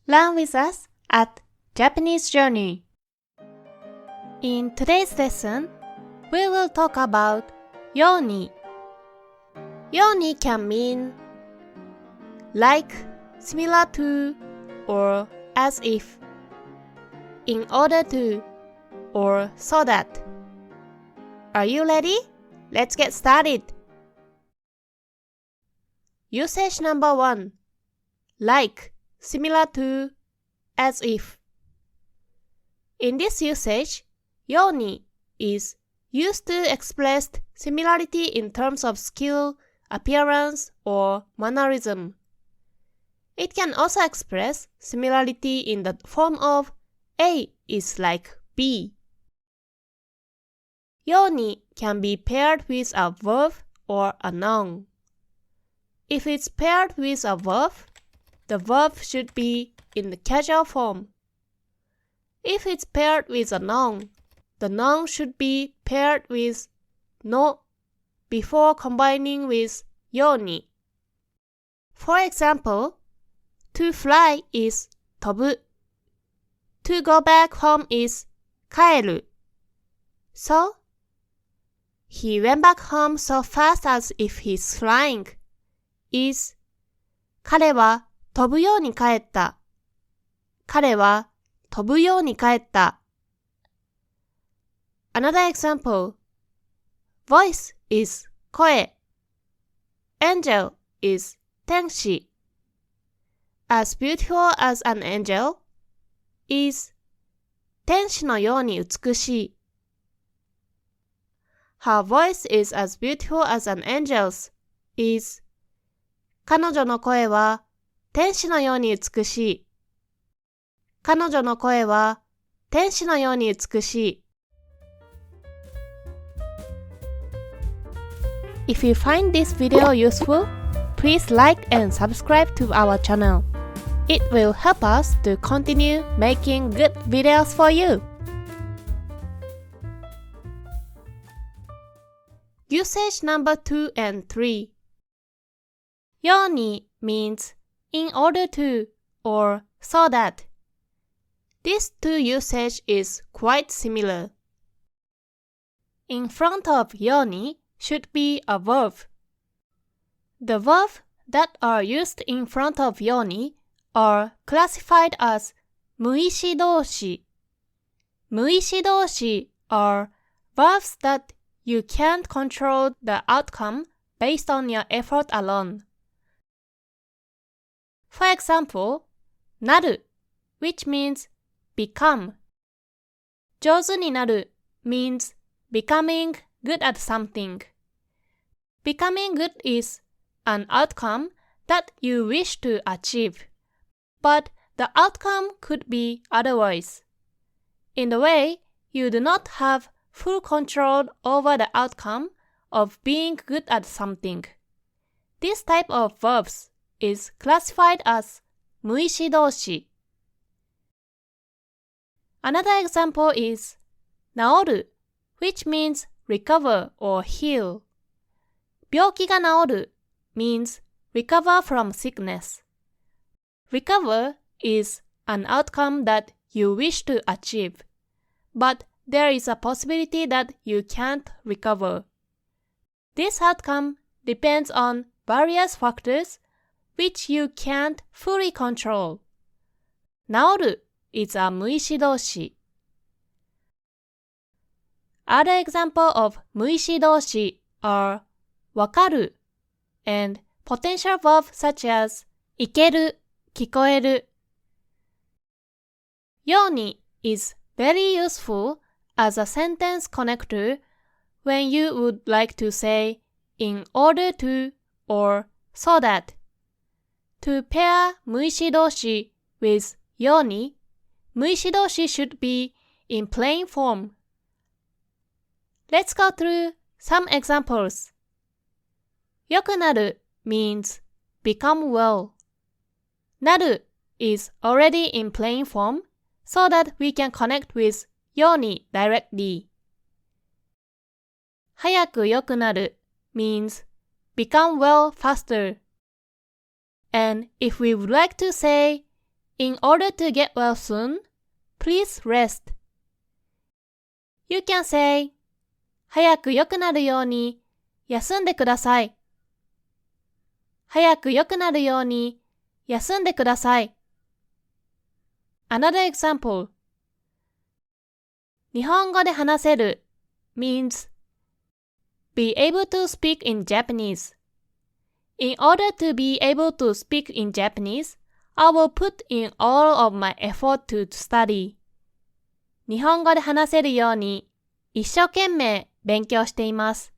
Learn with us at Japanese Journey. In today's lesson, we will talk about yoni. Yoni can mean like, similar to, or as if, in order to, or so that. Are you ready? Let's get started. Usage number 1. Like, similar to, as if. In this usage, yoni is used to express similarity in terms of skill, appearance, or mannerism. It can also express similarity in the form of A is like B. Yoni can be paired with a verb or a noun. If it's paired with a verb, the verb should be in the casual form. If it's paired with a noun, the noun should be paired with no before combining with yoni. For example, to fly is 飛ぶ. To go back home is 帰る. So, he went back home so fast as if he's flying is 彼は飛ぶように帰った. 彼は飛ぶように帰った. Another example. Voice is 声. Angel is 天使. As beautiful as an angel is 天使のように美しい. Her voice is as beautiful as an angel's is 彼女の声は天使のように美しい. 彼女の声は天使のように美しい. If you find this video useful, please like and subscribe to our channel. It will help us to continue making good videos for you. Usage number 2 and 3. Yoni means in order to or so that. These two usage is quite similar. In front of yoni should be a verb. The verbs that are used in front of yoni are classified as 無意詞動詞. 無意詞動詞 are verbs that you can't control the outcome based on your effort alone. For example, なる which means become. 上手になる means becoming good at something. Becoming good is an outcome that you wish to achieve, but the outcome could be otherwise. In the way, you do not have full control over the outcome of being good at something. This type of verbs is classified as 無意詞動詞. Another example is 治る which means recover or heal. 病気が治る means recover from sickness. Recover is an outcome that you wish to achieve, but there is a possibility that you can't recover. This outcome depends on various factors which you can't fully control. 治る is a 無意詞動詞. Other example of 無意詞動詞 are わかる and potential verb such as いける、聞こえる. Yoni is very useful as a sentence connector when you would like to say in order to or so that. To pair 無意詞動詞 with yoni, 無意詞動詞 should be in plain form. Let's go through some examples. 良くなる means become well. なる is already in plain form so that we can connect with yoni directly. 早く良くなる means become well faster. And if we would like to say In order to get well soon, please rest. You can say, 早く良くなるように休んでください。早く良くなるように休んでください。Another example. 日本語で話せる means be able to speak in Japanese. In order to be able to speak in Japanese, I will put in all of my effort to study. 日本語で話せるように一生懸命勉強しています。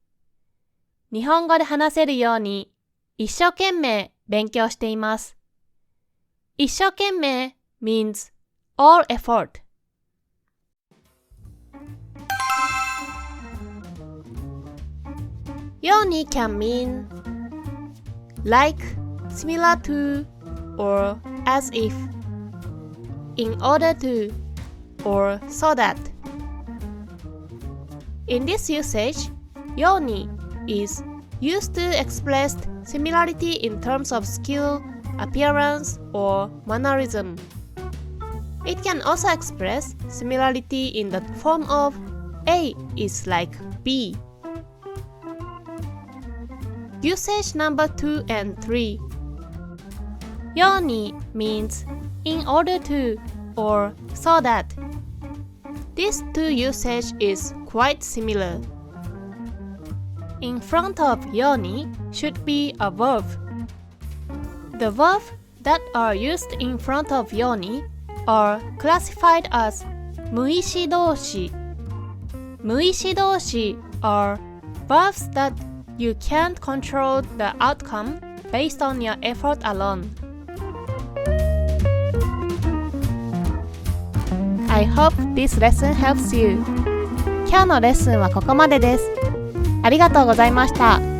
日本語で話せるように一生懸命勉強しています。一生懸命 means all effort. Yoni can mean like, similar to, or as if, in order to, or so that. In this usage, yoni is used to express similarity in terms of skill, appearance, or mannerism. It can also express similarity in the form of A is like B. Usage number 2 and 3. Yoni means in order to or so that. These two usage is quite similar. In front of yoni should be a verb. The verbs that are used in front of yoni are classified as 無意詞動詞. 無意詞動詞 are verbs that you can't control the outcome based on your effort alone. I hope this lesson helps you. 今日のレッスンはここまでです。ありがとうございました。